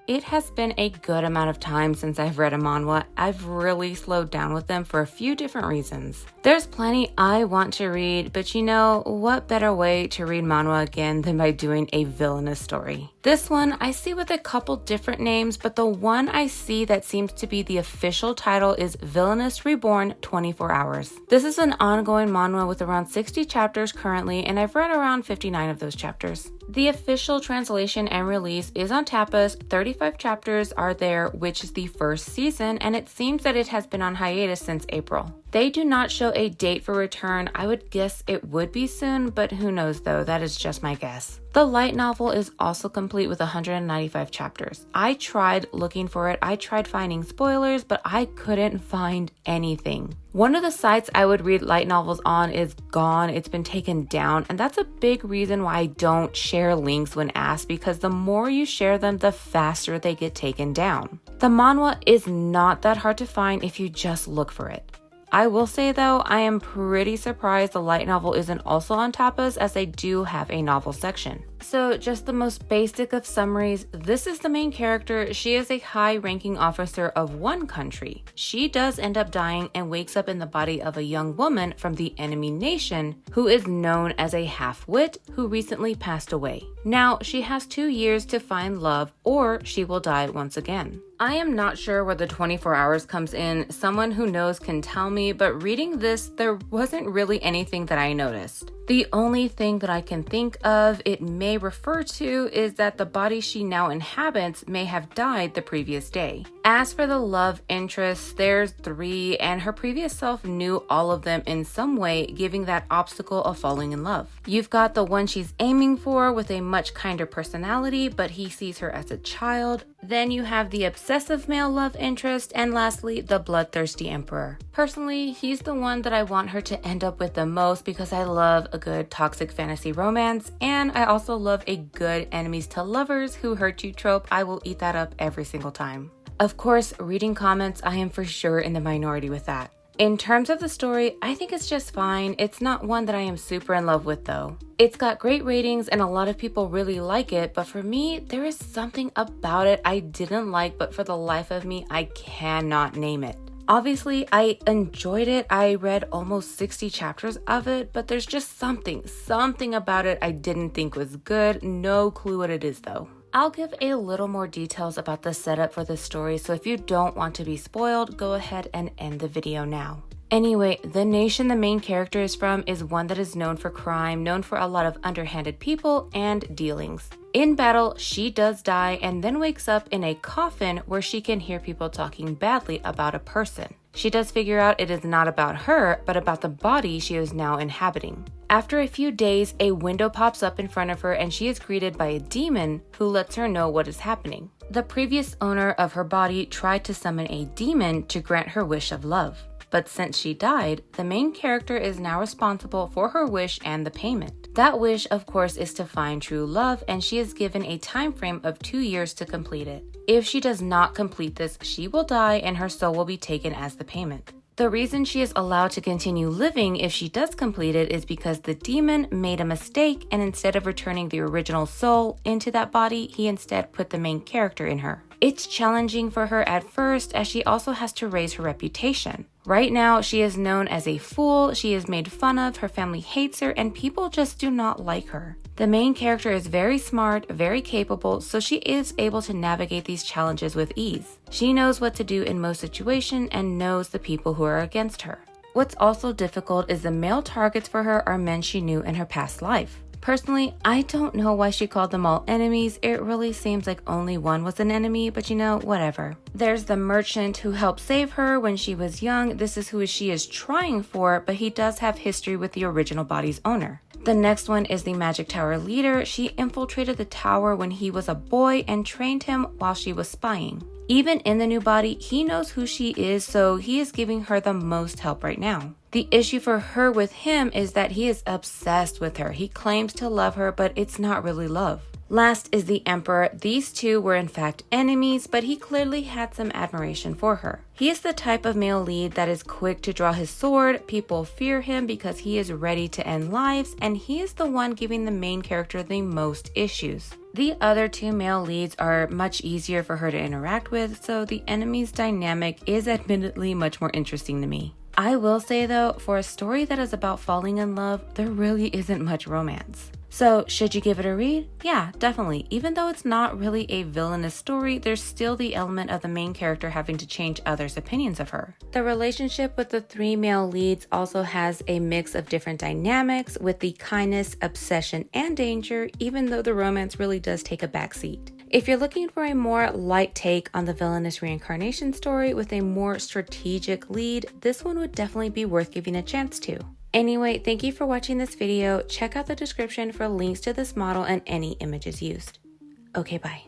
It has been a good amount of time since I've read a manhwa. I've really slowed down with them for a few different reasons. There's plenty I want to read, but you know, what better way to read manhwa again than by doing a villainous story? This one I see with a couple different names, but the one I see that seems to be the official title is Villainess Reborn 24 Hours. This is an ongoing manhwa with around 60 chapters currently, and I've read around 59 of those chapters. The official translation and release is on Tapas. 35 chapters are there, which is the first season, and it seems that it has been on hiatus since April. They do not show a date for return. I would guess it would be soon, but who knows though, that is just my guess. The light novel is also complete with 195 chapters. I tried looking for it, I tried finding spoilers, but I couldn't find anything. One of the sites I would read light novels on is gone, it's been taken down, and that's a big reason why I don't share links when asked, because the more you share them, the faster they get taken down. The manhwa is not that hard to find if you just look for it. I will say though, I am pretty surprised the light novel isn't also on Tapas, as they do have a novel section. So just the most basic of summaries, this is the main character. She is a high-ranking officer of one country. She does end up dying and wakes up in the body of a young woman from the enemy nation who is known as a half-wit who recently passed away. Now, she has 2 years to find love or she will die once again. I am not sure where the 24 hours comes in. Someone who knows can tell me, but reading this, there wasn't really anything that I noticed. The only thing that I can think of it may refer to is that the body she now inhabits may have died the previous day. As for the love interests, there's 3, and her previous self knew all of them in some way, giving that obstacle of falling in love. You've got the one she's aiming for with a much kinder personality, but he sees her as a child. Then you have the obsessive male love interest, and lastly, the bloodthirsty emperor. Personally, he's the one that I want her to end up with the most because I love a good toxic fantasy romance, and I also love a good enemies to lovers who hurt you trope. I will eat that up every single time. Of course, reading comments, I am for sure in the minority with that. In terms of the story, I think it's just fine. It's not one that I am super in love with though. It's got great ratings and a lot of people really like it, but for me, there is something about it I didn't like, but for the life of me, I cannot name it. Obviously, I enjoyed it. I read almost 60 chapters of it, but there's just something about it I didn't think was good. No clue what it is though. I'll give a little more details about the setup for the story, so if you don't want to be spoiled, go ahead and end the video now. Anyway, the nation the main character is from is one that is known for crime, known for a lot of underhanded people and dealings. In battle, she does die and then wakes up in a coffin where she can hear people talking badly about a person. She does figure out it is not about her, but about the body she is now inhabiting. After a few days, a window pops up in front of her and she is greeted by a demon who lets her know what is happening. The previous owner of her body tried to summon a demon to grant her wish of love. But since she died, the main character is now responsible for her wish and the payment. That wish, of course, is to find true love, and she is given a time frame of 2 years to complete it. If she does not complete this, she will die and her soul will be taken as the payment. The reason she is allowed to continue living if she does complete it is because the demon made a mistake, and instead of returning the original soul into that body, he instead put the main character in her. It's challenging for her at first, as she also has to raise her reputation. Right now, she is known as a fool, she is made fun of, her family hates her, and people just do not like her. The main character is very smart, very capable, so she is able to navigate these challenges with ease. She knows what to do in most situations and knows the people who are against her. What's also difficult is the male targets for her are men she knew in her past life. Personally, I don't know why she called them all enemies. It really seems like only one was an enemy, but you know, whatever. There's the merchant who helped save her when she was young. This is who she is trying for, but he does have history with the original body's owner. The next one is the Magic Tower leader. She infiltrated the tower when he was a boy and trained him while she was spying. Even in the new body, he knows who she is, so he is giving her the most help right now. The issue for her with him is that he is obsessed with her. He claims to love her, but it's not really love. Last is the Emperor. These two were in fact enemies, but he clearly had some admiration for her. He is the type of male lead that is quick to draw his sword, people fear him because he is ready to end lives, and he is the one giving the main character the most issues. The other two male leads are much easier for her to interact with, so the enemy's dynamic is admittedly much more interesting to me. I will say though, for a story that is about falling in love, there really isn't much romance. So should you give it a read? Yeah, definitely. Even though it's not really a villainous story, there's still the element of the main character having to change others' opinions of her. The relationship with the three male leads also has a mix of different dynamics with the kindness, obsession, and danger, even though the romance really does take a backseat. If you're looking for a more light take on the villainous reincarnation story with a more strategic lead, this one would definitely be worth giving a chance to. Anyway, thank you for watching this video. Check out the description for links to this model and any images used. Okay, bye.